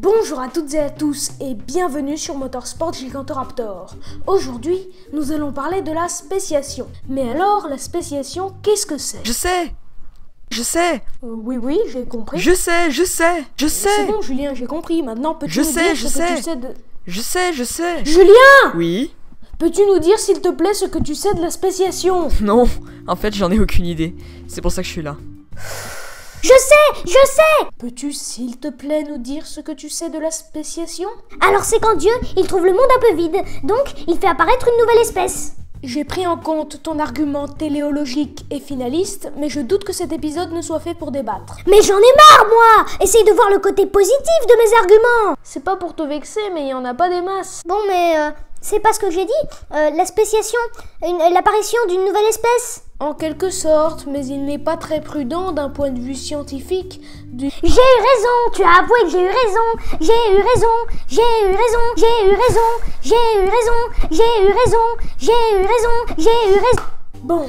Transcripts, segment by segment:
Bonjour à toutes et à tous et bienvenue sur Motorsport Gigantoraptor. Aujourd'hui, nous allons parler de la spéciation. Mais alors, la spéciation, qu'est-ce que c'est? Je sais. Oui, j'ai compris. Je sais. C'est bon, Julien, j'ai compris. Maintenant, peux-tu nous dire ce que tu sais de... Je sais. Julien! Oui? Peux-tu nous dire, s'il te plaît, ce que tu sais de la spéciation? Non, en fait, j'en ai aucune idée. C'est pour ça que je suis là. Je sais. Peux-tu, s'il te plaît, nous dire ce que tu sais de la spéciation? Alors c'est quand Dieu, il trouve le monde un peu vide, donc il fait apparaître une nouvelle espèce. J'ai pris en compte ton argument téléologique et finaliste, mais je doute que cet épisode ne soit fait pour débattre. Mais j'en ai marre, moi! Essaye de voir le côté positif de mes arguments. C'est pas pour te vexer, mais il y en a pas des masses. Bon, mais c'est pas ce que j'ai dit. La spéciation, l'apparition d'une nouvelle espèce. En quelque sorte, mais il n'est pas très prudent d'un point de vue scientifique. J'ai eu raison, tu as avoué que j'ai eu raison. J'ai eu raison. Bon,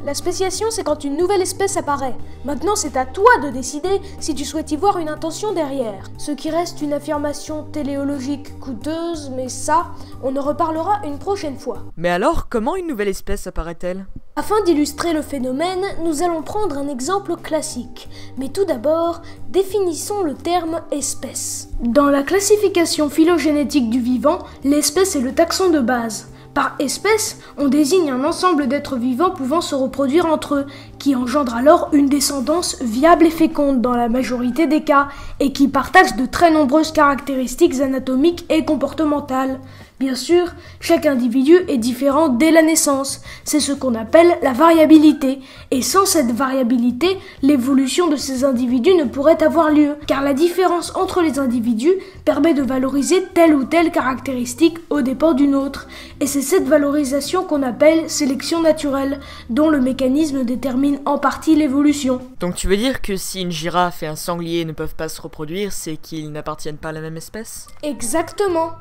la spéciation, c'est quand une nouvelle espèce apparaît. Maintenant, c'est à toi de décider si tu souhaites y voir une intention derrière. Ce qui reste une affirmation téléologique coûteuse, mais ça, on en reparlera une prochaine fois. Mais alors, comment une nouvelle espèce apparaît-elle? Afin d'illustrer le phénomène, nous allons prendre un exemple classique. Mais tout d'abord, définissons le terme espèce. Dans la classification phylogénétique du vivant, l'espèce est le taxon de base. Par espèce, on désigne un ensemble d'êtres vivants pouvant se reproduire entre eux, qui engendre alors une descendance viable et féconde dans la majorité des cas, et qui partagent de très nombreuses caractéristiques anatomiques et comportementales. Bien sûr, chaque individu est différent dès la naissance, c'est ce qu'on appelle la variabilité, et sans cette variabilité, l'évolution de ces individus ne pourrait avoir lieu, car la différence entre les individus permet de valoriser telle ou telle caractéristique au dépens d'une autre, et c'est cette valorisation qu'on appelle sélection naturelle, dont le mécanisme détermine en partie l'évolution. Donc tu veux dire que si une girafe et un sanglier ne peuvent pas se reproduire, c'est qu'ils n'appartiennent pas à la même espèce? Exactement.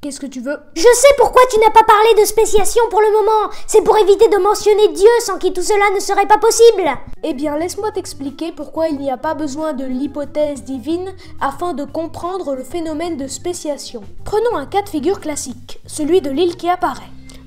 Qu'est-ce que tu veux? Je sais pourquoi tu n'as pas parlé de spéciation pour le moment. C'est pour éviter de mentionner Dieu sans qui tout cela ne serait pas possible. Eh bien, laisse-moi t'expliquer pourquoi il n'y a pas besoin de l'hypothèse divine afin de comprendre le phénomène de spéciation. Prenons un cas de figure classique, celui de l'île qui apparaît.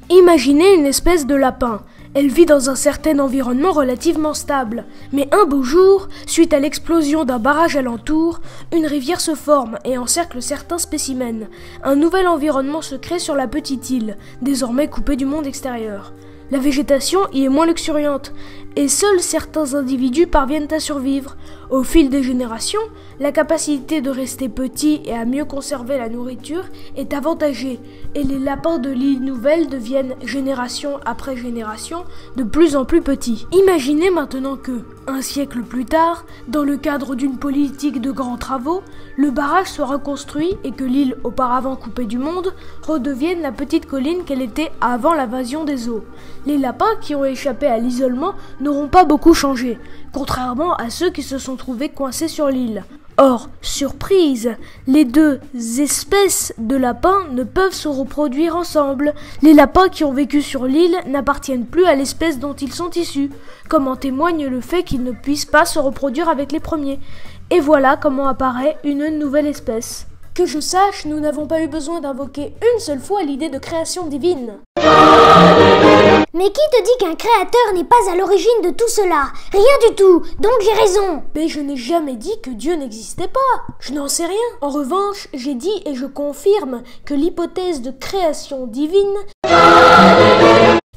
Imaginez une espèce de lapin. Elle vit dans un certain environnement relativement stable. Mais un beau jour, suite à l'explosion d'un barrage alentour, une rivière se forme et encercle certains spécimens. Un nouvel environnement se crée sur la petite île, désormais coupée du monde extérieur. La végétation y est moins luxuriante, et seuls certains individus parviennent à survivre. Au fil des générations, la capacité de rester petit et à mieux conserver la nourriture est avantagée, et les lapins de l'île nouvelle deviennent, génération après génération, de plus en plus petits. Imaginez maintenant que, un siècle plus tard, dans le cadre d'une politique de grands travaux, le barrage soit reconstruit et que l'île, auparavant coupée du monde, redevienne la petite colline qu'elle était avant l'invasion des eaux. Les lapins qui ont échappé à l'isolement n'auront pas beaucoup changé, contrairement à ceux qui se sont trouvés coincés sur l'île. Or, surprise, les deux espèces de lapins ne peuvent se reproduire ensemble. Les lapins qui ont vécu sur l'île n'appartiennent plus à l'espèce dont ils sont issus, comme en témoigne le fait qu'ils ne puissent pas se reproduire avec les premiers. Et voilà comment apparaît une nouvelle espèce. Que je sache, nous n'avons pas eu besoin d'invoquer une seule fois l'idée de création divine. Mais qui te dit qu'un créateur n'est pas à l'origine de tout cela? Rien du tout, donc j'ai raison. Mais je n'ai jamais dit que Dieu n'existait pas. Je n'en sais rien. En revanche, j'ai dit et je confirme que l'hypothèse de création divine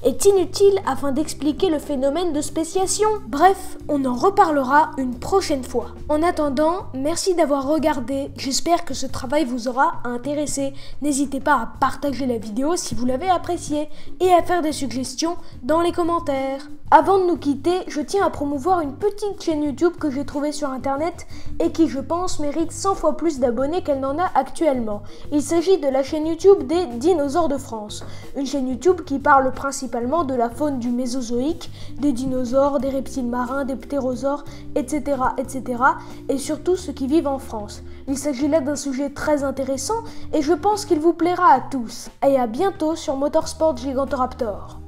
est inutile afin d'expliquer le phénomène de spéciation. Bref, on en reparlera une prochaine fois. En attendant, merci d'avoir regardé. J'espère que ce travail vous aura intéressé. N'hésitez pas à partager la vidéo si vous l'avez appréciée et à faire des suggestions dans les commentaires. Avant de nous quitter, je tiens à promouvoir une petite chaîne YouTube que j'ai trouvée sur internet et qui, je pense, mérite 100 fois plus d'abonnés qu'elle n'en a actuellement. Il s'agit de la chaîne YouTube des Dinosaures de France. Une chaîne YouTube qui parle principalement de la faune du Mésozoïque, des dinosaures, des reptiles marins, des ptérosaures, etc., et surtout ceux qui vivent en France. Il s'agit là d'un sujet très intéressant et je pense qu'il vous plaira à tous. Et à bientôt sur Motorsport Gigantoraptor.